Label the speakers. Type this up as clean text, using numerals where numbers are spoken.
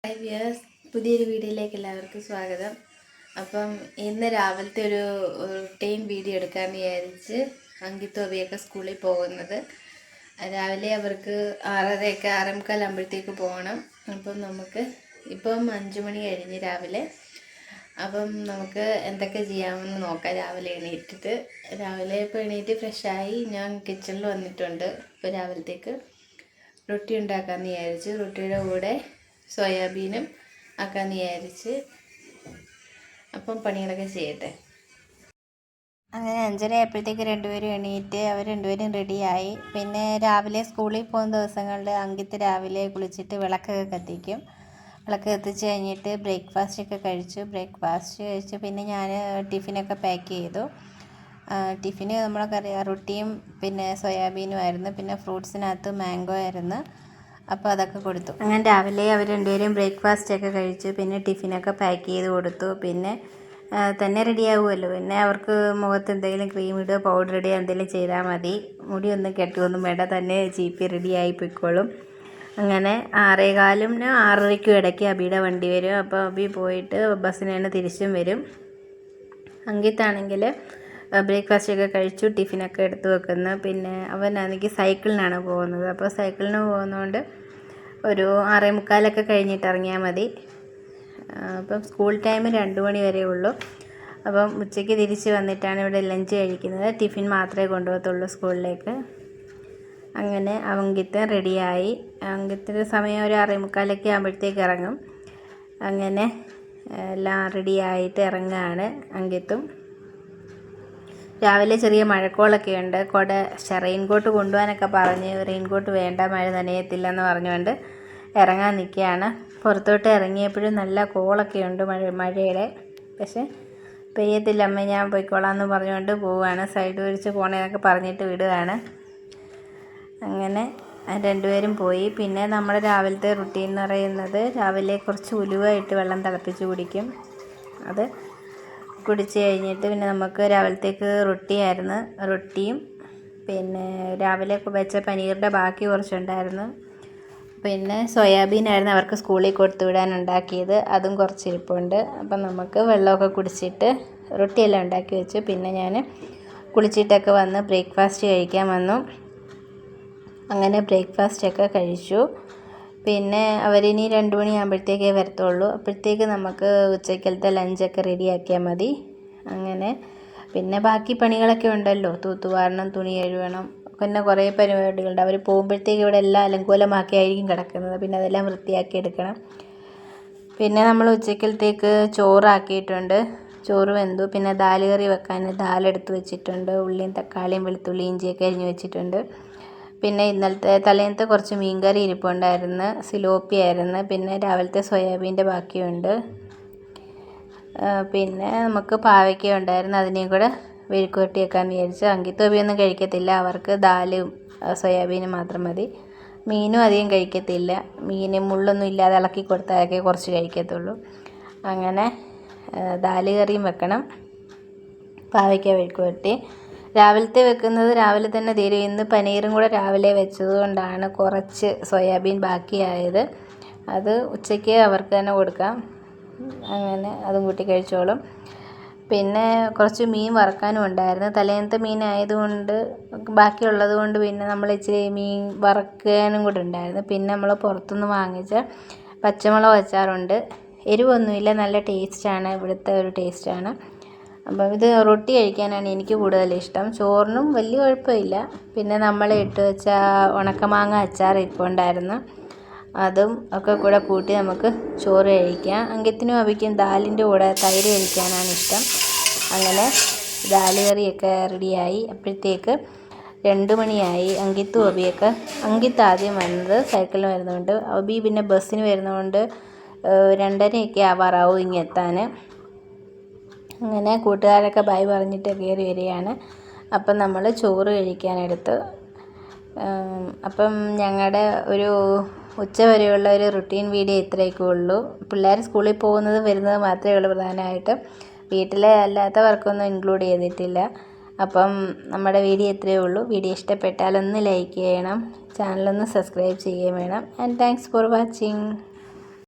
Speaker 1: Hi viewers, പുതിയൊരു വീഡിയോയിലേക്ക് എല്ലാവർക്കും സ്വാഗതം. അപ്പം ഇന്ന് രാവിലത്തെ ഒരു റൂട്ടീൻ വീഡിയോ എടുക്കാമെന്ന് വിചാരിച്ച് അങ്കിത്തും അബിയൊക്കെ സ്കൂളിൽ പോകുന്നത്. രാവിലെ അവർക്ക് 6:30 6:45 ആകുമ്പോഴത്തേക്ക് പോകണം. അപ്പം നമുക്ക് ഇപ്പം 5 മണി കഴിഞ്ഞ് രാവിലെ. അപ്പം നമുക്ക് എന്തൊക്കെ ചെയ്യാമെന്ന് നോക്കാം. രാവിലെ ഇപ്പോൾ എണീറ്റ് ഫ്രഷായി ഞാൻ കിച്ചണിൽ വന്നിട്ടുണ്ട്. ഇപ്പോൾ രാവിലത്തേക്ക് റൊട്ടി ഉണ്ടാക്കാമെന്ന് വിചാരിച്ച് റൊട്ടിയുടെ കൂടെ സോയാബീനും ആക്കാമെന്ന് വിചാരിച്ച്. അപ്പം പണികളൊക്കെ ചെയ്യട്ടെ. അങ്ങനെ 5:30 ആയപ്പോഴത്തേക്ക് രണ്ടുപേരും എണീറ്റ് അവർ രണ്ടുപേരും റെഡിയായി. പിന്നെ രാവിലെ സ്കൂളിൽ പോകുന്ന ദിവസങ്ങളിൽ അങ്കിത്ത് രാവിലെ കുളിച്ചിട്ട് വിളക്കൊക്കെ കത്തിക്കും. വിളക്ക് കത്തിച്ച് കഴിഞ്ഞിട്ട് ബ്രേക്ക്ഫാസ്റ്റൊക്കെ കഴിച്ചു. പിന്നെ ഞാൻ ടിഫിനൊക്കെ പാക്ക് ചെയ്തു. ടിഫിന് നമ്മളൊക്കെ റൊട്ടിയും പിന്നെ സോയാബീനും ആയിരുന്നു. പിന്നെ ഫ്രൂട്ട്സിനകത്ത് മാംഗോ ആയിരുന്നു. അപ്പോൾ അതൊക്കെ കൊടുത്തു. അങ്ങനെ രാവിലെ അവർ രണ്ടുപേരും ബ്രേക്ക്ഫാസ്റ്റൊക്കെ കഴിച്ചു. പിന്നെ ടിഫിനൊക്കെ പാക്ക് ചെയ്ത് കൊടുത്തു. പിന്നെ തന്നെ റെഡിയാവുമല്ലോ. പിന്നെ അവർക്ക് മുഖത്ത് എന്തെങ്കിലും ക്രീം ഇടുക, പൗഡർ ഇടുക എന്തെങ്കിലും ചെയ്താൽ മതി. മുടിയൊന്നും കെട്ടുകയൊന്നും വേണ്ട, തന്നെ ചീപ്പി റെഡിയായി പൊയ്ക്കോളും. അങ്ങനെ 6:15 6:30 ഇടയ്ക്ക് അബിയുടെ വണ്ടി വരും. അപ്പോൾ അബി പോയിട്ട് ബസ്സിന് തന്നെ തിരിച്ചും വരും. അങ്കിത്താണെങ്കിൽ ബ്രേക്ക്ഫാസ്റ്റൊക്കെ കഴിച്ചു, ടിഫിനൊക്കെ എടുത്ത് വെക്കുന്നു. പിന്നെ അവനാണെങ്കിൽ സൈക്കിളിനാണ് പോകുന്നത്. അപ്പോൾ സൈക്കിളിന് പോകുന്നതുകൊണ്ട് ഒരു 6:45 കഴിഞ്ഞിട്ട് ഇറങ്ങിയാൽ മതി. അപ്പം സ്കൂൾ ടൈം 2 മണി വരെ ഉള്ളൂ. അപ്പം ഉച്ചയ്ക്ക് തിരിച്ച് വന്നിട്ടാണ് ഇവിടെ ലഞ്ച് കഴിക്കുന്നത്. ടിഫിൻ മാത്രമേ കൊണ്ടുപോകത്തുള്ളൂ സ്കൂളിലേക്ക്. അങ്ങനെ അങ്കിത്ത് റെഡിയായി. അങ്കിത്തിൻ്റെ സമയം ഒരു 6:45 ആകുമ്പോഴത്തേക്ക് ഇറങ്ങും. അങ്ങനെ എല്ലാം റെഡിയായിട്ട് ഇറങ്ങുകയാണ് അങ്കിത്തും. രാവിലെ ചെറിയ മഴക്കോളൊക്കെ ഉണ്ട്. റെയിൻകോട്ട് കൊണ്ടുപോകാനൊക്കെ പറഞ്ഞ് റെയിൻകോട്ട് വേണ്ട, മഴ നനയത്തില്ലെന്ന് പറഞ്ഞുകൊണ്ട് ഇറങ്ങാൻ നിൽക്കുകയാണ്. പുറത്തോട്ട് ഇറങ്ങിയപ്പോഴും നല്ല കോളൊക്കെ ഉണ്ട് മഴയുടെ. പക്ഷെ പെയ്യത്തില്ല അമ്മ, ഞാൻ പോയിക്കോളാം എന്ന് പറഞ്ഞുകൊണ്ട് പോവുകയാണ്. സൈഡ് വിരിച്ച് പോകണമെന്നൊക്കെ പറഞ്ഞിട്ട് വിടുകയാണ്. അങ്ങനെ രണ്ടുപേരും പോയി. പിന്നെ നമ്മുടെ രാവിലത്തെ റുട്ടീൻ എന്ന് പറയുന്നത് രാവിലെ കുറച്ച് ഉലുവ ഇട്ട് വെള്ളം തിളപ്പിച്ച് കുടിക്കും. അത് കുടിച്ച് കഴിഞ്ഞിട്ട് പിന്നെ നമുക്ക് രാവിലത്തേക്ക് റൊട്ടിയും പിന്നെ രാവിലെ വെച്ച പനീറിൻ്റെ ബാക്കി കുറച്ചുണ്ടായിരുന്നു. പിന്നെ സോയാബീനായിരുന്നു അവർക്ക് സ്കൂളിൽ കൊടുത്തു വിടാൻ ഉണ്ടാക്കിയത്, അതും കുറച്ച് ഇരിപ്പുണ്ട്. അപ്പം നമുക്ക് വെള്ളമൊക്കെ കുടിച്ചിട്ട് റൊട്ടിയെല്ലാം ഉണ്ടാക്കി വെച്ചു. പിന്നെ ഞാൻ കുളിച്ചിട്ടൊക്കെ വന്ന് ബ്രേക്ക്ഫാസ്റ്റ് കഴിക്കാൻ വന്നു. അങ്ങനെ ബ്രേക്ക്ഫാസ്റ്റൊക്കെ കഴിച്ചു. പിന്നെ അവരിനി 2 മണിയാകുമ്പോഴത്തേക്കേ വരത്തുള്ളൂ. അപ്പോഴത്തേക്ക് നമുക്ക് ഉച്ചക്കലത്തെ ലഞ്ചൊക്കെ റെഡിയാക്കിയാൽ മതി. അങ്ങനെ പിന്നെ ബാക്കി പണികളൊക്കെ ഉണ്ടല്ലോ, തൂത്തുവാരണം, തുണി കഴുകണം, പിന്നെ കുറേ പരിപാടികളുണ്ട്. അവർ പോകുമ്പോഴത്തേക്ക് ഇവിടെ എല്ലാം അലങ്കോലമാക്കിയായിരിക്കും കിടക്കുന്നത്. പിന്നെ അതെല്ലാം വൃത്തിയാക്കി എടുക്കണം. പിന്നെ നമ്മൾ ഉച്ചക്കലത്തേക്ക് ചോറാക്കിയിട്ടുണ്ട്. ചോറ് വെന്തു. പിന്നെ ദാല് കറി വെക്കാൻ ദാലെടുത്ത് വെച്ചിട്ടുണ്ട്. ഉള്ളിയും തക്കാളിയും വെളുത്തുള്ളി ഇഞ്ചിയൊക്കെ അരിഞ്ഞ് വെച്ചിട്ടുണ്ട്. പിന്നെ തലേന്നത്തെ കുറച്ച് മീൻകറി ഇരിപ്പുണ്ടായിരുന്നു, സിലോപ്പി ആയിരുന്നു. പിന്നെ രാവിലത്തെ സോയാബീൻ്റെ ബാക്കിയുണ്ട്. പിന്നെ നമുക്ക് പാവയ്ക്ക ഉണ്ടായിരുന്നു, അതിനെയും കൂടെ മെഴുക്ക് പുരട്ടി വെക്കാമെന്ന് വിചാരിച്ചു. അങ്കിത്തൊബിയൊന്നും കഴിക്കത്തില്ല, അവർക്ക് ദാലും സോയാബീനും മാത്രം മതി. മീനും അധികം കഴിക്കത്തില്ല. മീൻ മുള്ളൊന്നും ഇല്ലാതെ ഇളക്കി കൊടുത്താലൊക്കെ കുറച്ച് കഴിക്കത്തുള്ളൂ. അങ്ങനെ ദാല് കറിയും വെക്കണം, പാവയ്ക്ക മെഴുക്ക് പുരട്ടി. രാവിലത്തെ വെക്കുന്നത് രാവിലെ തന്നെ തീരും. ഇന്ന് പനീറും കൂടെ രാവിലെ വെച്ചത് കൊണ്ടാണ് കുറച്ച് സോയാബീൻ ബാക്കിയായത്. അത് ഉച്ചയ്ക്ക് അവർക്ക് തന്നെ കൊടുക്കാം. അങ്ങനെ അതും കൂട്ടി കഴിച്ചോളും. പിന്നെ കുറച്ച് മീൻ വറുക്കാനും ഉണ്ടായിരുന്നു. തലേന്നത്തെ മീനായതുകൊണ്ട് ബാക്കിയുള്ളത് കൊണ്ട് പിന്നെ നമ്മൾ ഇച്ചിരി മീൻ വറുക്കാനും കൂടെ ഉണ്ടായിരുന്നു. പിന്നെ നമ്മൾ പുറത്തുനിന്ന് വാങ്ങിച്ച പച്ചമുളക് അച്ചാറുണ്ട്. എരിവൊന്നുമില്ല, നല്ല ടേസ്റ്റാണ്, ഇവിടുത്തെ ഒരു ടേസ്റ്റാണ്. അപ്പം ഇത് റൊട്ടി കഴിക്കാനാണ് എനിക്ക് കൂടുതലിഷ്ടം. ചോറിനും വലിയ കുഴപ്പമില്ല. പിന്നെ നമ്മൾ ഇട്ട് വെച്ച ഉണക്കമാങ്ങ അച്ചാർ ഇരിപ്പുണ്ടായിരുന്നു, അതും ഒക്കെ കൂടെ കൂട്ടി നമുക്ക് ചോറ് കഴിക്കാം. അങ്കിത്തിനും അബിക്കും ദാലിൻ്റെ കൂടെ തൈര് കഴിക്കാനാണ് ഇഷ്ടം. അങ്ങനെ ദാല് കറിയൊക്കെ റെഡിയായി. അപ്പോഴത്തേക്ക് 2 മണിയായി. അങ്കിത്ത് ആദ്യം വന്നത് സൈക്കിളിന് വരുന്നതുകൊണ്ട്, അബി പിന്നെ ബസ്സിന് വരുന്നതുകൊണ്ട് 2:30 ആവാറാവും ഇങ്ങെത്താൻ. അങ്ങനെ കൂട്ടുകാരൊക്കെ ബൈ പറഞ്ഞിട്ട് കയറി വരികയാണ്. അപ്പം നമ്മൾ ചോറ് കഴിക്കാനെടുത്ത്. അപ്പം ഞങ്ങളുടെ ഒരു ഉച്ചവരെയുള്ള ഒരു റുട്ടീൻ വീഡിയോ ഇത്രയൊക്കെ ഉള്ളൂ. പിള്ളേർ സ്കൂളിൽ പോകുന്നത് വരുന്നത് മാത്രമേ ഉള്ളൂ പ്രധാനമായിട്ടും. വീട്ടിലെ അല്ലാത്ത വർക്കൊന്നും ഇൻക്ലൂഡ് ചെയ്തിട്ടില്ല. അപ്പം നമ്മുടെ വീഡിയോ ഇത്രയേ ഉള്ളൂ. വീഡിയോ ഇഷ്ടപ്പെട്ടാലൊന്ന് ലൈക്ക് ചെയ്യണം, ചാനലൊന്ന് സബ്സ്ക്രൈബ് ചെയ്യുകയും വേണം. And thanks for watching.